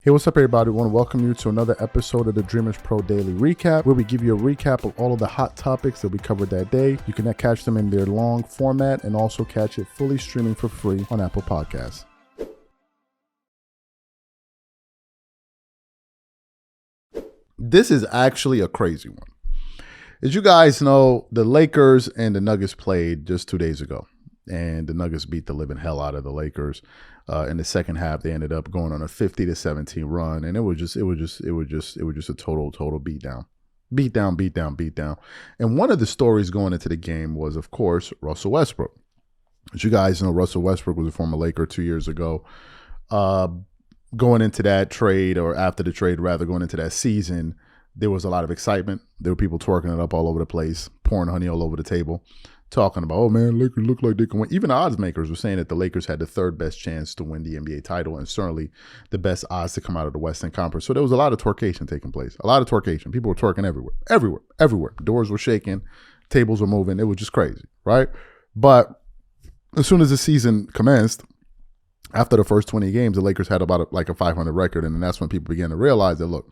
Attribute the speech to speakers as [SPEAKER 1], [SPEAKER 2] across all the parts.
[SPEAKER 1] Hey, what's up, everybody? I want to welcome you to another episode of the Dreamers Pro Daily Recap, where we give you a recap of all of the hot topics that we covered that day. You can catch them in their long format and also catch it fully streaming for free on Apple Podcasts. This is actually a crazy one. As you guys know, the Lakers and the Nuggets played just 2 days ago, and the Nuggets beat the living hell out of the Lakers. In the second half, they ended up going on a 50-17 run, and it was just a total beatdown. And one of the stories going into the game was, of course, Russell Westbrook. As you guys know, Russell Westbrook was a former Laker 2 years ago. Going into that trade, or after the trade, rather, going into that season, there was a lot of excitement. There were people twerking it up all over the place, pouring honey all over the table, talking about, oh man, Lakers look like they can win. Even the odds makers were saying that the Lakers had the third best chance to win the NBA title, and certainly the best odds to come out of the Western Conference. So there was a lot of twerkation taking place. A lot of twerkation. People were twerking everywhere. Doors were shaking, tables were moving. It was just crazy, right? But as soon as the season commenced, after the first 20 games, the Lakers had about a 500 record, and then that's when people began to realize that, look,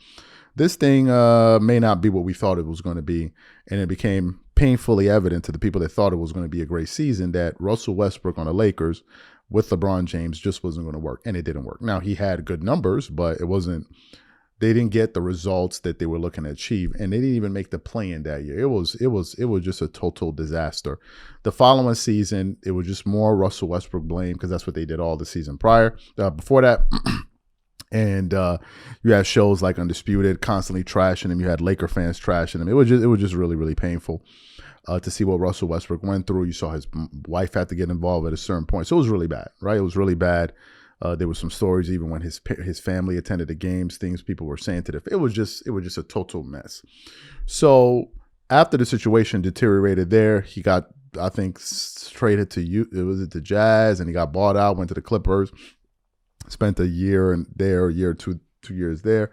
[SPEAKER 1] this thing may not be what we thought it was going to be, and it became painfully evident to the people that thought it was going to be a great season that Russell Westbrook on the Lakers with LeBron James just wasn't going to work, and it didn't work. Now, he had good numbers, but they didn't get the results that they were looking to achieve, and they didn't even make the play-in that year. It was just a total disaster. The following season, it was just more Russell Westbrook blame, because that's what they did all the season before that. And you had shows like Undisputed constantly trashing him. You had Laker fans trashing him. It was just really, really painful to see what Russell Westbrook went through. You saw his wife had to get involved at a certain point. So it was really bad, right? It was really bad. There were some stories even when his family attended the games, things people were saying to the. It was just a total mess. So after the situation deteriorated there, he got, I think, traded to the Jazz, and he got bought out, went to the Clippers. Spent a year and there, a year, 2 years there.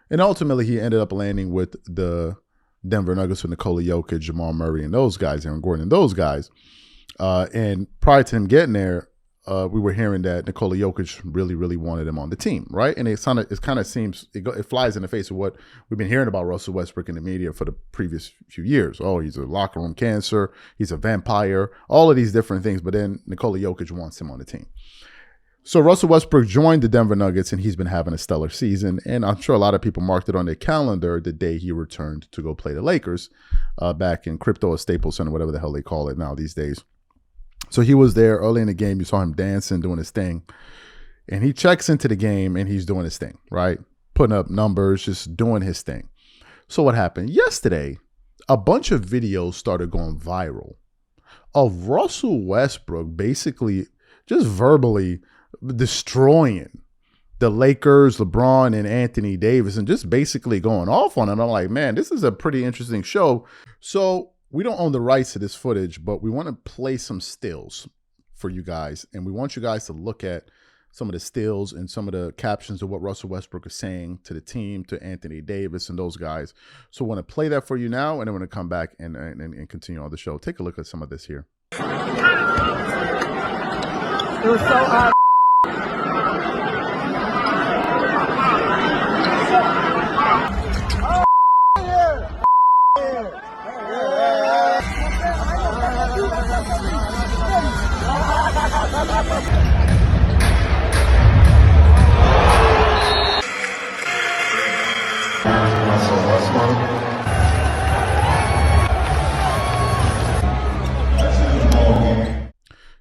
[SPEAKER 1] And ultimately, he ended up landing with the Denver Nuggets with Nikola Jokic, Jamal Murray, and those guys, Aaron Gordon, and those guys. And prior to him getting there, we were hearing that Nikola Jokic really, really wanted him on the team, right? And it flies in the face of what we've been hearing about Russell Westbrook in the media for the previous few years. Oh, he's a locker room cancer. He's a vampire. All of these different things. But then Nikola Jokic wants him on the team. So Russell Westbrook joined the Denver Nuggets, and he's been having a stellar season. And I'm sure a lot of people marked it on their calendar the day he returned to go play the Lakers back in Crypto or Staples Center, whatever the hell they call it now these days. So he was there early in the game. You saw him dancing, doing his thing. And he checks into the game, and he's doing his thing, right? Putting up numbers, just doing his thing. So what happened? Yesterday, a bunch of videos started going viral of Russell Westbrook basically just verbally destroying the Lakers, LeBron, and Anthony Davis, and just basically going off on them. I'm like, man, this is a pretty interesting show. So we don't own the rights to this footage, but we want to play some stills for you guys, and we want you guys to look at some of the stills and some of the captions of what Russell Westbrook is saying to the team, to Anthony Davis and those guys. So I want to play that for you now, and then we're going to come back and continue on the show. Take a look at some of this here.
[SPEAKER 2] It was so hot.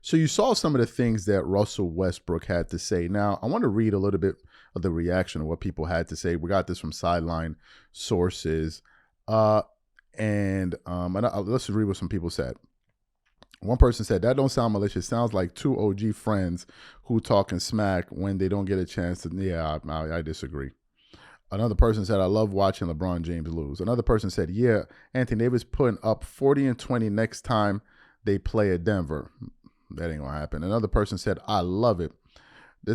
[SPEAKER 1] So you saw some of the things that Russell Westbrook had to say. Now, I want to read a little bit of the reaction of what people had to say. We got this from sideline sources. Let's read what some people said. One person said, that don't sound malicious. Sounds like two OG friends who talking smack when they don't get a chance to. Yeah, I disagree. Another person said, I love watching LeBron James lose. Another person said, yeah, Anthony Davis putting up 40 and 20 next time they play at Denver. That ain't gonna happen. Another person said, I love it.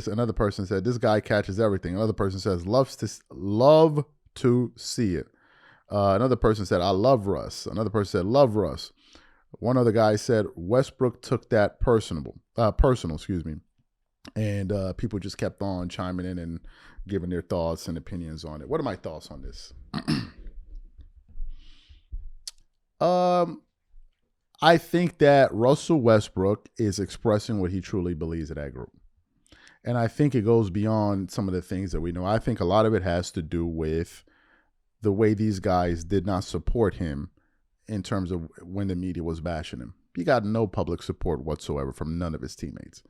[SPEAKER 1] Another person said, this guy catches everything. Another person says, love to see it. Another person said, I love Russ. Another person said, love Russ. One other guy said, Westbrook took that personal, excuse me. And people just kept on chiming in and giving their thoughts and opinions on it. What are my thoughts on this? I think that Russell Westbrook is expressing what he truly believes in that group. And I think it goes beyond some of the things that we know. I think a lot of it has to do with the way these guys did not support him in terms of when the media was bashing him. He got no public support whatsoever from none of his teammates.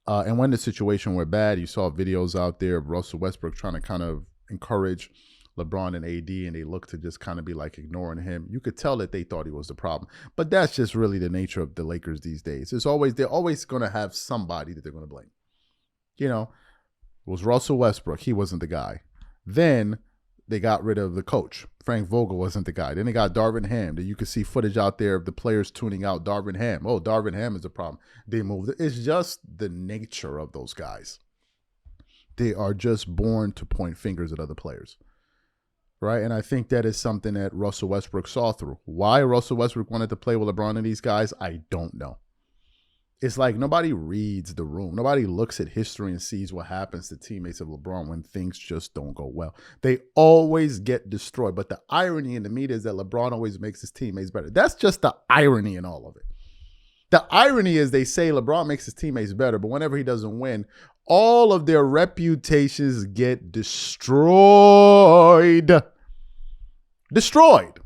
[SPEAKER 1] And when the situation went bad, you saw videos out there of Russell Westbrook trying to kind of encourage LeBron and AD, and they looked to just kind of be like ignoring him. You could tell that they thought he was the problem. But that's just really the nature of the Lakers these days. They're always going to have somebody that they're going to blame. You know, it was Russell Westbrook. He wasn't the guy. Then they got rid of the coach. Frank Vogel wasn't the guy. Then they got Darvin Ham. That you could see footage out there of the players tuning out Darvin Ham. Oh, Darvin Ham is the problem. They moved. It's just the nature of those guys. They are just born to point fingers at other players. Right? And I think that is something that Russell Westbrook saw through. Why Russell Westbrook wanted to play with LeBron and these guys, I don't know. It's like nobody reads the room. Nobody looks at history and sees what happens to teammates of LeBron when things just don't go well. They always get destroyed. But the irony in the media is that LeBron always makes his teammates better. That's just the irony in all of it. The irony is they say LeBron makes his teammates better, but whenever he doesn't win, all of their reputations get destroyed. Destroyed.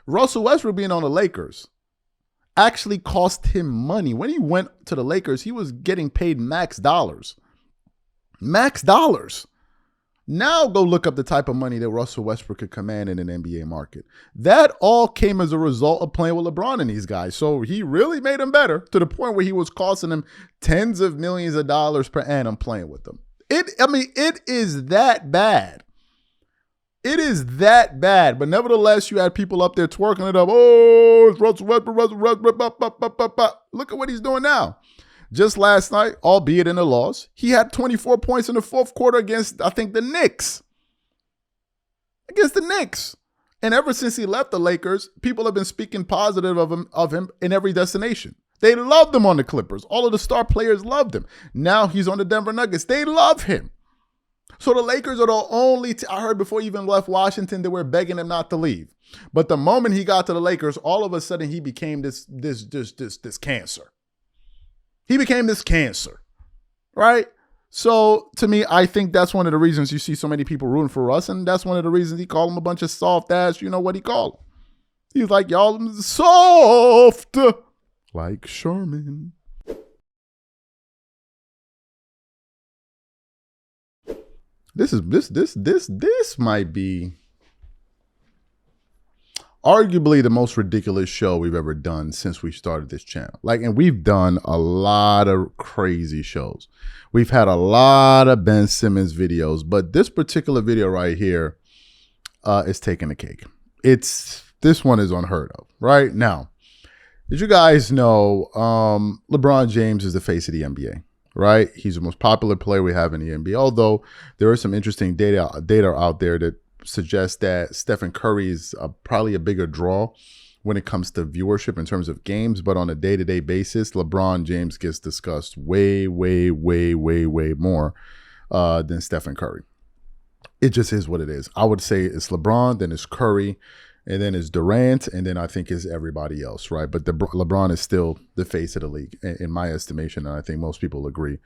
[SPEAKER 1] Russell Westbrook being on the Lakers actually cost him money. When he went to the Lakers, he was getting paid max dollars. Max dollars. Now go look up the type of money that Russell Westbrook could command in an NBA market. That all came as a result of playing with LeBron and these guys. So he really made him better to the point where he was costing him tens of millions of dollars per annum playing with them. It is that bad. It is that bad. But nevertheless, you had people up there twerking it up. Oh, it's Russell Westbrook, Look at what he's doing now. Just last night, albeit in a loss, he had 24 points in the fourth quarter against, I think, the Knicks. Against the Knicks. And ever since he left the Lakers, people have been speaking positive of him in every destination. They loved him on the Clippers. All of the star players loved him. Now he's on the Denver Nuggets. They love him. So the Lakers are the only I heard before he even left Washington, they were begging him not to leave. But the moment he got to the Lakers, all of a sudden he became this cancer. He became this cancer, right? So to me, I think that's one of the reasons you see so many people rooting for Russ, and that's one of the reasons he called him a bunch of soft ass. You know what he called him? He's like, y'all soft, like Sherman. This might be arguably the most ridiculous show we've ever done since we started this channel. And we've done a lot of crazy shows. We've had a lot of Ben Simmons videos, but this particular video right here is taking the cake. This one is unheard of. Right now, as you guys know, LeBron James is the face of the NBA. Right? He's the most popular player we have in the NBA, although there is some interesting data out there that suggests that Stephen Curry is probably a bigger draw when it comes to viewership in terms of games, but on a day-to-day basis, LeBron James gets discussed way more than Stephen Curry. It just is what it is. I would say it's LeBron, then it's Curry, and then it's Durant, and then I think it's everybody else, right? But LeBron is still the face of the league, in my estimation, and I think most people agree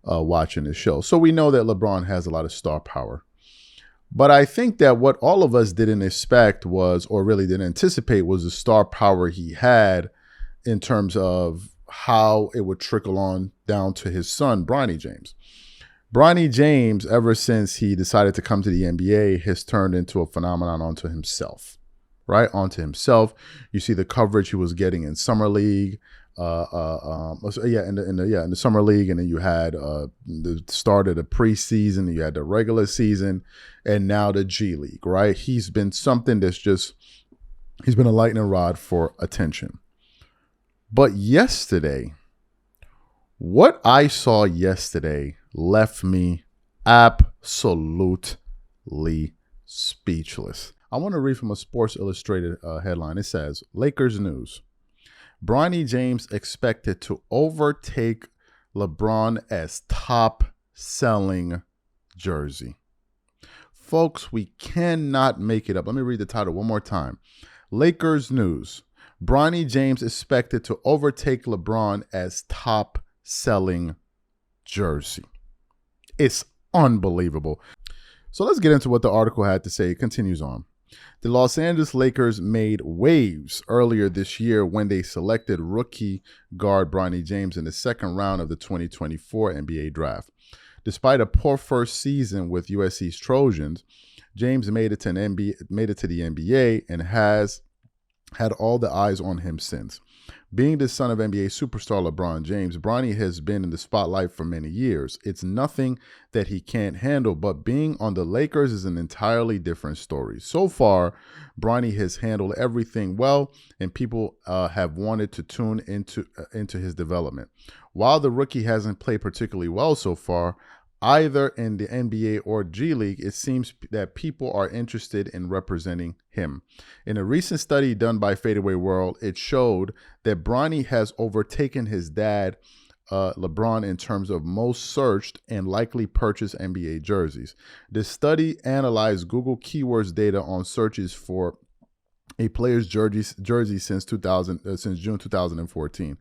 [SPEAKER 1] watching this show. So we know that LeBron has a lot of star power. But I think that what all of us didn't expect was, or really didn't anticipate, was the star power he had in terms of how it would trickle on down to his son, Bronny James. Bronny James, ever since he decided to come to the NBA, has turned into a phenomenon onto himself. Right, onto himself. You see the coverage he was getting in summer league, in the summer league, and then you had the start of the preseason, you had the regular season, and now the G League. Right, he's been something he's been a lightning rod for attention. But yesterday, what I saw yesterday left me absolutely speechless. I want to read from a Sports Illustrated headline. It says, Lakers news. Bronny James expected to overtake LeBron as top selling jersey. Folks, we cannot make it up. Let me read the title one more time. Lakers news. Bronny James expected to overtake LeBron as top-selling jersey. It's unbelievable. So let's get into what the article had to say. It continues on. The Los Angeles Lakers made waves earlier this year when they selected rookie guard Bronny James in the second round of the 2024 NBA draft. Despite a poor first season with USC's Trojans, James made it to the NBA and has had all the eyes on him since. Being the son of NBA superstar LeBron James, Bronny has been in the spotlight for many years. It's nothing that he can't handle, but being on the Lakers is an entirely different story. So far, Bronny has handled everything well, and people have wanted to tune into his development. While the rookie hasn't played particularly well so far, either in the NBA or G League, it seems that people are interested in representing him. In a recent study done by Fadeaway World, it showed that Bronny has overtaken his dad, LeBron, in terms of most searched and likely purchased NBA jerseys. The study analyzed Google keywords data on searches for a player's jersey since June 2014.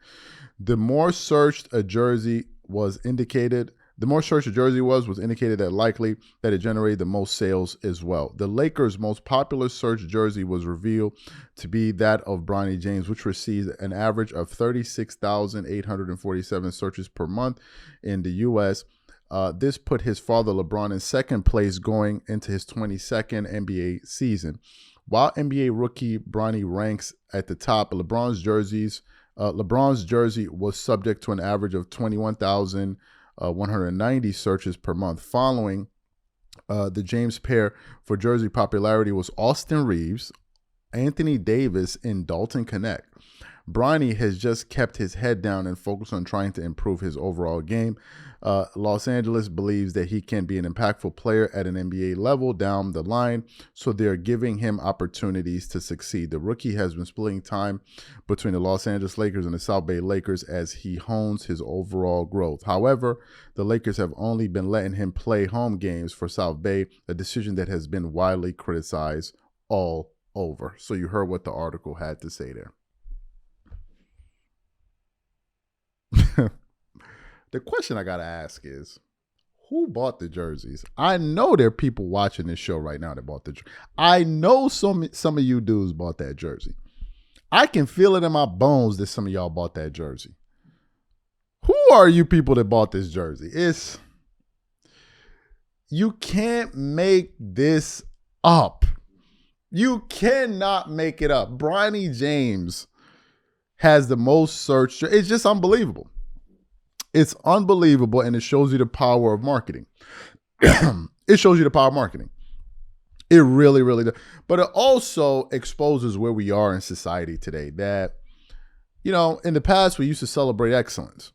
[SPEAKER 1] The more searched a jersey was indicated that likely that it generated the most sales as well. The Lakers' most popular search jersey was revealed to be that of Bronny James, which received an average of 36,847 searches per month in the U.S. This put his father LeBron in second place going into his 22nd NBA season. While NBA rookie Bronny ranks at the top, LeBron's jersey was subject to an average of 21,190 searches per month. Following the James pair for jersey popularity was Austin Reeves, Anthony Davis, and Dalton Knecht. Bronny has just kept his head down and focused on trying to improve his overall game. Los Angeles believes that he can be an impactful player at an NBA level down the line, so they're giving him opportunities to succeed. The rookie has been splitting time between the Los Angeles Lakers and the South Bay Lakers as he hones his overall growth. However, the Lakers have only been letting him play home games for South Bay, a decision that has been widely criticized all over. So you heard what the article had to say there. The question I got to ask is, who bought the jerseys? I know there are people watching this show right now that bought the jersey. I know some of you dudes bought that jersey. I can feel it in my bones that some of y'all bought that jersey. Who are you people that bought this jersey? You can't make this up. You cannot make it up. Bronny James has the most searched. It's just unbelievable. It's unbelievable, and it shows you the power of marketing. It shows you the power of marketing. It really, really does. But it also exposes where we are in society today. That, in the past, we used to celebrate excellence,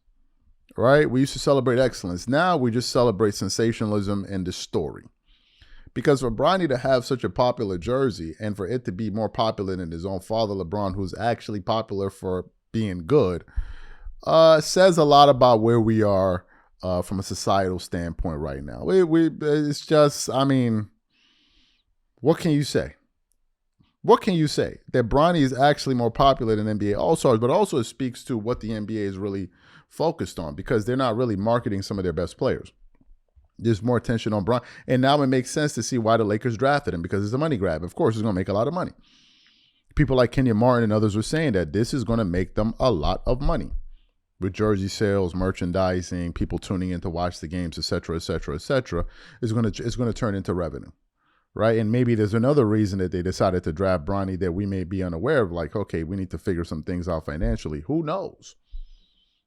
[SPEAKER 1] right? We used to celebrate excellence. Now we just celebrate sensationalism and the story. Because for Bronny to have such a popular jersey and for it to be more popular than his own father, LeBron, who's actually popular for being good, says a lot about where we are from a societal standpoint right now. It's just, what can you say? What can you say? That Bronny is actually more popular than NBA All-Stars, but also it speaks to what the NBA is really focused on, because they're not really marketing some of their best players. There's more attention on Bronny. And now it makes sense to see why the Lakers drafted him, because it's a money grab. Of course, it's going to make a lot of money. People like Kenyon Martin and others were saying that this is going to make them a lot of money. With jersey sales, merchandising, people tuning in to watch the games, et cetera, is going to turn into revenue, right? And maybe there's another reason that they decided to draft Bronny that we may be unaware of, like, okay, we need to figure some things out financially. Who knows?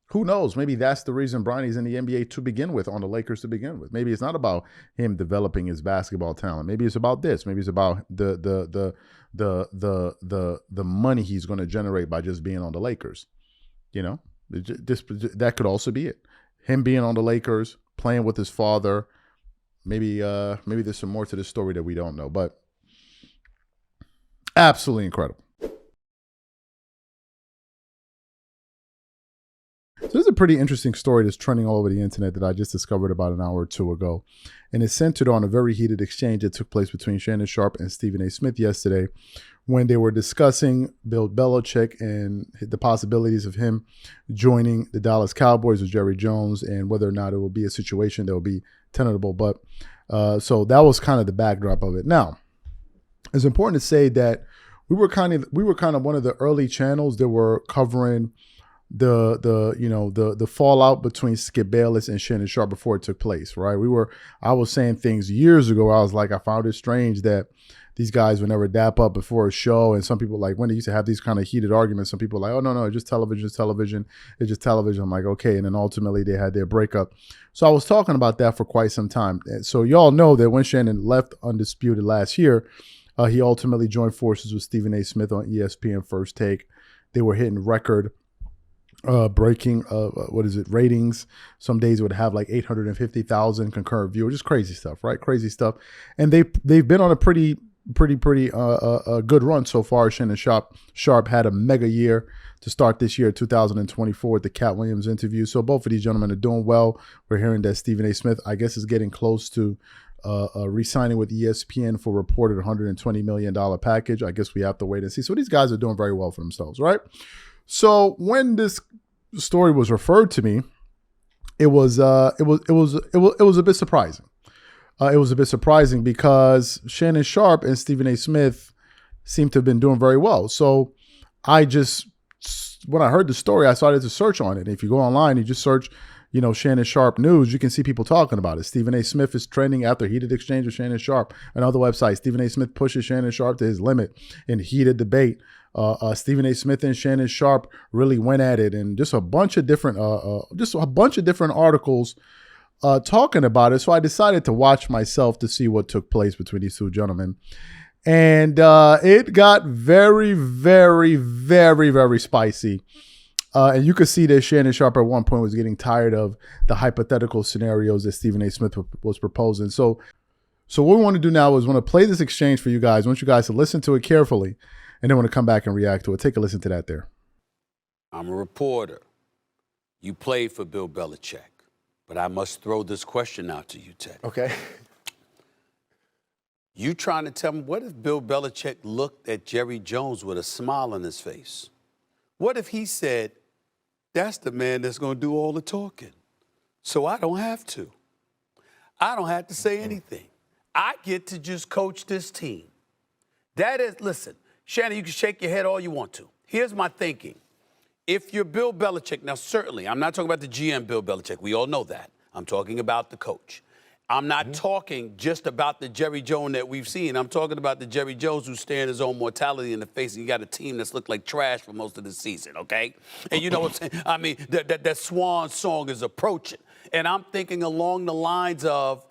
[SPEAKER 1] Who knows? Maybe that's the reason Bronny's in the NBA to begin with, on the Lakers to begin with. Maybe it's not about him developing his basketball talent. Maybe it's about this. Maybe it's about the money he's going to generate by just being on the Lakers, That could also be it. Him being on the Lakers, playing with his father. Maybe there's some more to this story that we don't know, but absolutely incredible. So this is a pretty interesting story that's trending all over the internet that I just discovered about an hour or two ago. And it's centered on a very heated exchange that took place between Shannon Sharpe and Stephen A. Smith yesterday when they were discussing Bill Belichick and the possibilities of him joining the Dallas Cowboys with Jerry Jones and whether or not it will be a situation that will be tenable. But so that was kind of the backdrop of it. Now, it's important to say that we were kind of one of the early channels that were covering the fallout between Skip Bayless and Shannon Sharpe before it took place, right? I was saying things years ago. I was like, I found it strange that these guys would never dap up before a show. And some people, like, when they used to have these kind of heated arguments, some people were like, oh, no, it's just television, it's just television. I'm like, okay. And then ultimately they had their breakup. So I was talking about that for quite some time. And so y'all know that when Shannon left Undisputed last year, he ultimately joined forces with Stephen A. Smith on ESPN First Take. They were hitting record breaking ratings. Some days it would have like 850,000 concurrent viewers. Just crazy stuff, right? Crazy stuff. And they've been on a pretty good run so far. Shannon Sharpe had a mega year to start this year, 2024, with the Cat Williams interview. So both of these gentlemen are doing well. We're hearing that Stephen A. Smith, I guess, is getting close to re-signing with ESPN for reported $120 million package. I guess we have to wait and see. So these guys are doing very well for themselves, right? So when this story was referred to me, it was a bit surprising. It was a bit surprising because Shannon Sharpe and Stephen A. Smith seem to have been doing very well. So when I heard the story, I started to search on it. If you go online, you just search, Shannon Sharpe news, you can see people talking about it. Stephen A. Smith is trending after heated exchange with Shannon Sharpe. Another website, Stephen A. Smith pushes Shannon Sharpe to his limit in heated debate. Stephen A. Smith and Shannon Sharpe really went at it, and just a bunch of different articles talking about it. So I decided to watch myself to see what took place between these two gentlemen. And it got very, very, very, very spicy. And you could see that Shannon Sharpe at one point was getting tired of the hypothetical scenarios that Stephen A. Smith was proposing. So what we want to do now is want to play this exchange for you guys. I want you guys to listen to it carefully, and then want to come back and react to it. Take a listen to that there.
[SPEAKER 2] I'm a reporter. You played for Bill Belichick. But I must throw this question out to you, Ted.
[SPEAKER 3] Okay.
[SPEAKER 2] You trying to tell me, what if Bill Belichick looked at Jerry Jones with a smile on his face? What if he said, that's the man that's going to do all the talking, so I don't have to. I don't have to say anything. I get to just coach this team. That is, listen, Shannon, you can shake your head all you want to. Here's my thinking. If you're Bill Belichick, now certainly, I'm not talking about the GM Bill Belichick. We all know that. I'm talking about the coach. I'm not talking just about the Jerry Jones that we've seen. I'm talking about the Jerry Jones who's staring his own mortality in the face, and you got a team that's looked like trash for most of the season, okay? And you know what I'm saying? I mean, that swan song is approaching. And I'm thinking along the lines of,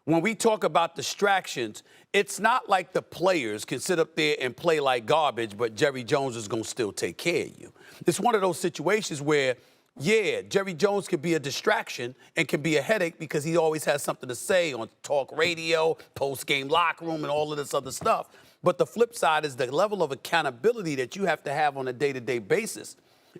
[SPEAKER 2] when we talk about distractions, it's not like the players can sit up there and play like garbage, but Jerry Jones is going to still take care of you. It's one of those situations where, yeah, Jerry Jones can be a distraction and can be a headache because he always has something to say on talk radio, post-game locker room, and all of this other stuff. But the flip side is the level of accountability that you have to have on a day-to-day basis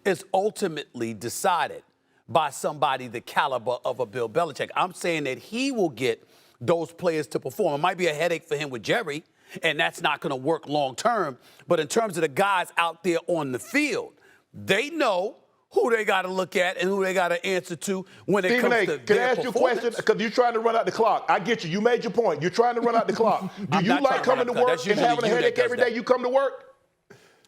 [SPEAKER 2] is ultimately decided by somebody the caliber of a Bill Belichick. I'm saying that he will get those players to perform. It might be a headache for him with Jerry, and that's not going to work long term. But in terms of the guys out there on the field, they know who they got to look at and who they got to answer to when it comes to their performance.
[SPEAKER 3] Can I ask you a question? Because you're trying to run out the clock. I get you. You made your point. You're trying to run out the clock. Do you like coming to work and having a headache every day you come to work?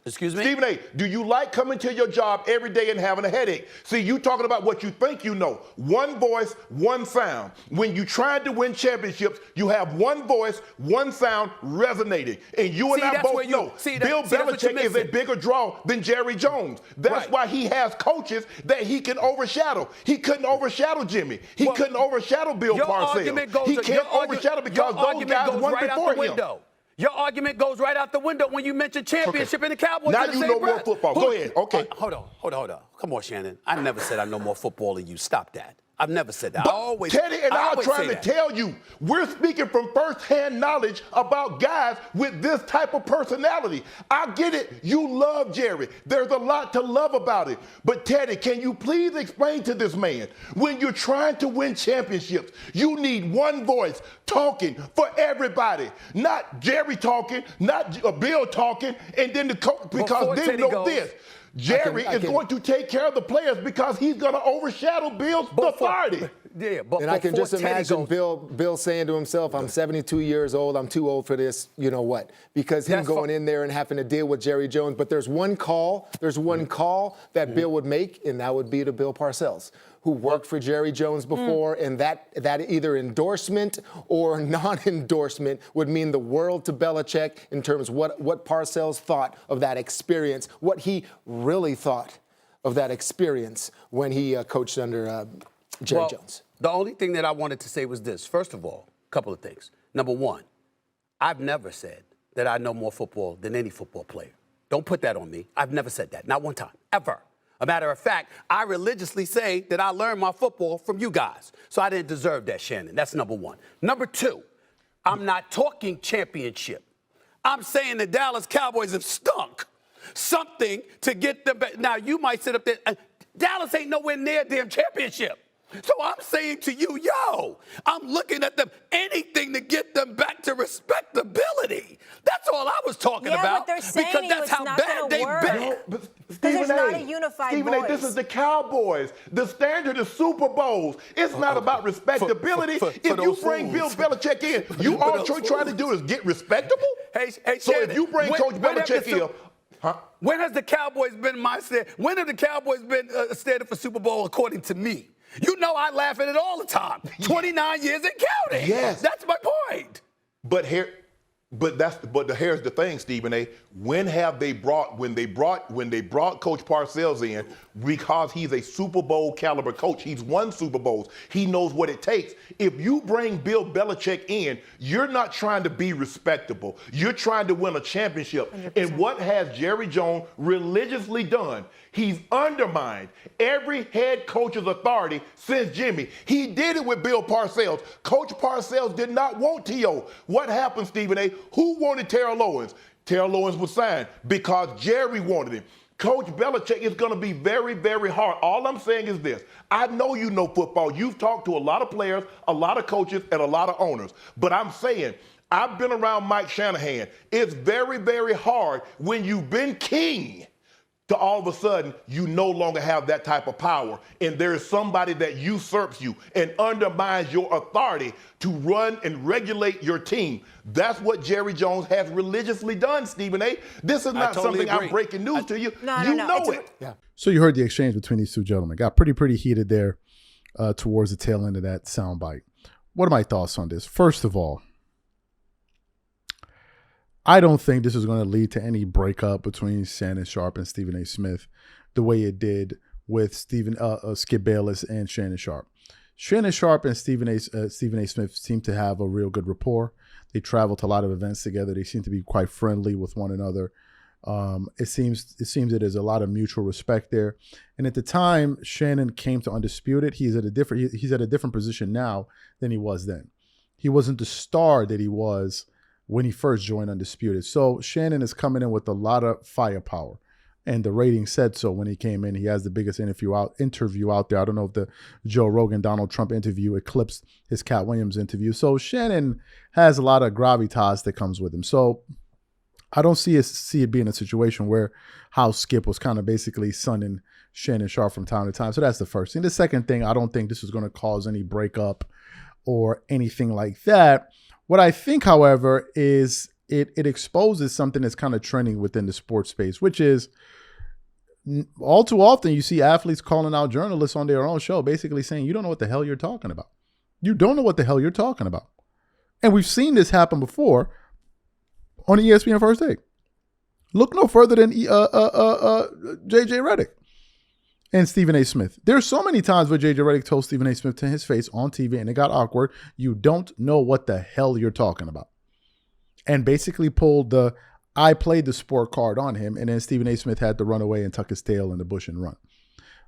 [SPEAKER 2] Excuse me?
[SPEAKER 3] Stephen A., do you like coming to your job every day and having a headache? See, you talking about what you think you know. One voice, one sound. When you tried to win championships, you have one voice, one sound resonating. And you and I both know Bill Belichick is a bigger draw than Jerry Jones. That's why he has coaches that he can overshadow. He couldn't overshadow Jimmy. He couldn't overshadow Bill Parcells. He can't overshadow because those guys won before him.
[SPEAKER 2] Your argument goes right out the window when you mention championship and the Cowboys.
[SPEAKER 3] Now you know more football. Go ahead. Okay.
[SPEAKER 2] Hold on. Come on, Shannon. I never said I know more football than you. Stop that. I've never said that.
[SPEAKER 3] Teddy and I are trying to tell you, we're speaking from firsthand knowledge about guys with this type of personality. I get it. You love Jerry. There's a lot to love about it. But Teddy, can you please explain to this man, when you're trying to win championships, you need one voice talking for everybody. Not Jerry talking, not Bill talking, and then the coach, because they know this. Jerry is going to take care of the players because he's going to overshadow Bill's authority.
[SPEAKER 4] And I can just imagine Bill saying to himself, I'm 72 years old, I'm too old for this, you know what? Because him going in there and having to deal with Jerry Jones. But there's one call that Bill would make, and that would be to Bill Parcells, who worked for Jerry Jones before, and that either endorsement or non-endorsement would mean the world to Belichick in terms of what Parcells thought of that experience, what he really thought of that experience when he coached under Jerry Jones.
[SPEAKER 2] The only thing that I wanted to say was this. First of all, a couple of things. Number one, I've never said that I know more football than any football player. Don't put that on me. I've never said that. Not one time, ever. A matter of fact, I religiously say that I learned my football from you guys. So I didn't deserve that, Shannon. That's number one. Number two, I'm not talking championship. I'm saying the Dallas Cowboys have stunk something to get them back. Now, you might sit up there. Dallas ain't nowhere near damn championship. So I'm saying to you, I'm looking at them, anything to get them back to respectability. That's all I was talking about.
[SPEAKER 5] But they're saying
[SPEAKER 2] because that's how bad they've been.
[SPEAKER 3] No, but
[SPEAKER 5] there's not a unified voice.
[SPEAKER 3] This is the Cowboys. The standard is Super Bowls. It's not about respectability. If you bring Bill Belichick in, all you're trying to do is get respectable?
[SPEAKER 2] Hey,
[SPEAKER 3] so
[SPEAKER 2] Shannon,
[SPEAKER 3] if you bring Coach Belichick in,
[SPEAKER 2] when has the Cowboys been when have the Cowboys been standard for Super Bowl according to me? You know I laugh at it all the time. 29 years and counting.
[SPEAKER 3] Yes.
[SPEAKER 2] That's my point.
[SPEAKER 3] But here's the thing, Stephen A. When they brought Coach Parcells in, because he's a Super Bowl caliber coach, he's won Super Bowls, he knows what it takes. If you bring Bill Belichick in, you're not trying to be respectable. You're trying to win a championship. 100%. And what has Jerry Jones religiously done? He's undermined every head coach's authority since Jimmy. He did it with Bill Parcells. Coach Parcells did not want T.O. What happened, Stephen A.? Who wanted Terrell Owens? Terrell Owens was signed because Jerry wanted him. Coach Belichick is going to be very, very hard. All I'm saying is this. I know you know football. You've talked to a lot of players, a lot of coaches, and a lot of owners. But I'm saying, I've been around Mike Shanahan. It's very, very hard when you've been king to all of a sudden you no longer have that type of power, and there is somebody that usurps you and undermines your authority to run and regulate your team. That's what Jerry Jones has religiously done, Stephen A. This is not something I'm breaking news to you. You know it.
[SPEAKER 1] Yeah. So you heard the exchange between these two gentlemen. Got pretty heated there towards the tail end of that soundbite. What are my thoughts on this? First of all, I don't think this is going to lead to any breakup between Shannon Sharpe and Stephen A. Smith the way it did with Skip Bayless and Shannon Sharpe. Shannon Sharpe and Stephen A. Smith seem to have a real good rapport. They travel to a lot of events together. They seem to be quite friendly with one another. It seems that there's a lot of mutual respect there. And at the time Shannon came to Undisputed, he's at a different position now than he was then. He wasn't the star that he was when he first joined Undisputed. So Shannon is coming in with a lot of firepower. And the rating said so when he came in. He has the biggest interview out there. I don't know if the Joe Rogan, Donald Trump interview eclipsed his Cat Williams interview. So Shannon has a lot of gravitas that comes with him. So I don't see it being a situation where how Skip was kind of basically sunning Shannon Sharpe from time to time. So that's the first thing. The second thing, I don't think this is going to cause any breakup or anything like that. What I think, however, is it exposes something that's kind of trending within the sports space, which is all too often you see athletes calling out journalists on their own show, basically saying, you don't know what the hell you're talking about. You don't know what the hell you're talking about. And we've seen this happen before on ESPN First Take. Look no further than J.J. Redick and Stephen A. Smith. There's so many times where J.J. Redick told Stephen A. Smith to his face on TV and it got awkward. You don't know what the hell you're talking about. And basically pulled the I played the sport card on him, and then Stephen A. Smith had to run away and tuck his tail in the bush and run.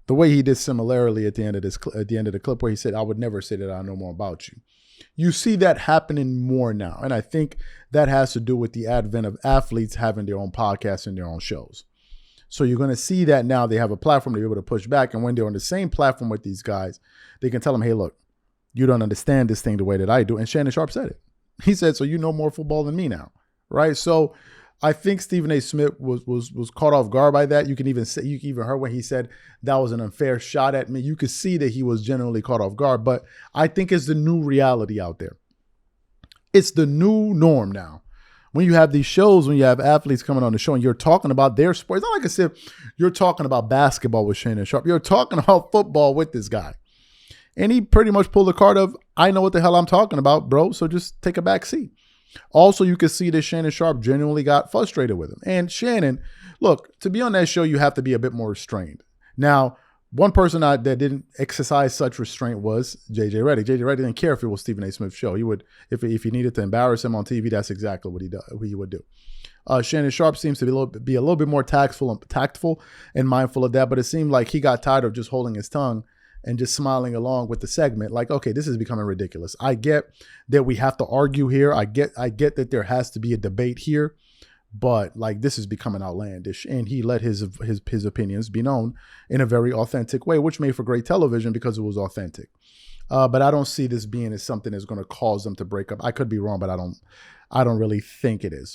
[SPEAKER 1] The way he did similarly at the end of the clip where he said, "I would never say that I know more about you." You see that happening more now. And I think that has to do with the advent of athletes having their own podcasts and their own shows. So you're going to see that now they have a platform to be able to push back. And when they're on the same platform with these guys, they can tell them, hey, look, you don't understand this thing the way that I do. And Shannon Sharpe said it. He said, so you know more football than me now, right? So I think Stephen A. Smith was caught off guard by that. You can even heard when he said that was an unfair shot at me. You could see that he was genuinely caught off guard. But I think it's the new reality out there. It's the new norm now. When you have these shows, when you have athletes coming on the show and you're talking about their sport, it's not like I said you're talking about basketball with Shannon Sharpe. You're talking about football with this guy. And he pretty much pulled the card of, I know what the hell I'm talking about, bro, so just take a back seat. Also, you can see that Shannon Sharpe genuinely got frustrated with him. And Shannon, look, to be on that show, you have to be a bit more restrained. Now, one person that didn't exercise such restraint was J.J. Redick. J.J. Redick didn't care if it was Stephen A. Smith's show. He would, if he needed to embarrass him on TV, that's exactly what he would do. Shannon Sharpe seems to be a little bit more tactful and mindful of that, but it seemed like he got tired of just holding his tongue and just smiling along with the segment. Like, okay, this is becoming ridiculous. I get that we have to argue here. I get that there has to be a debate here, but like this is becoming outlandish. And he let his opinions be known in a very authentic way, which made for great television because it was authentic. But I don't see this being as something that's going to cause them to break up. I could be wrong, but I don't really think it is.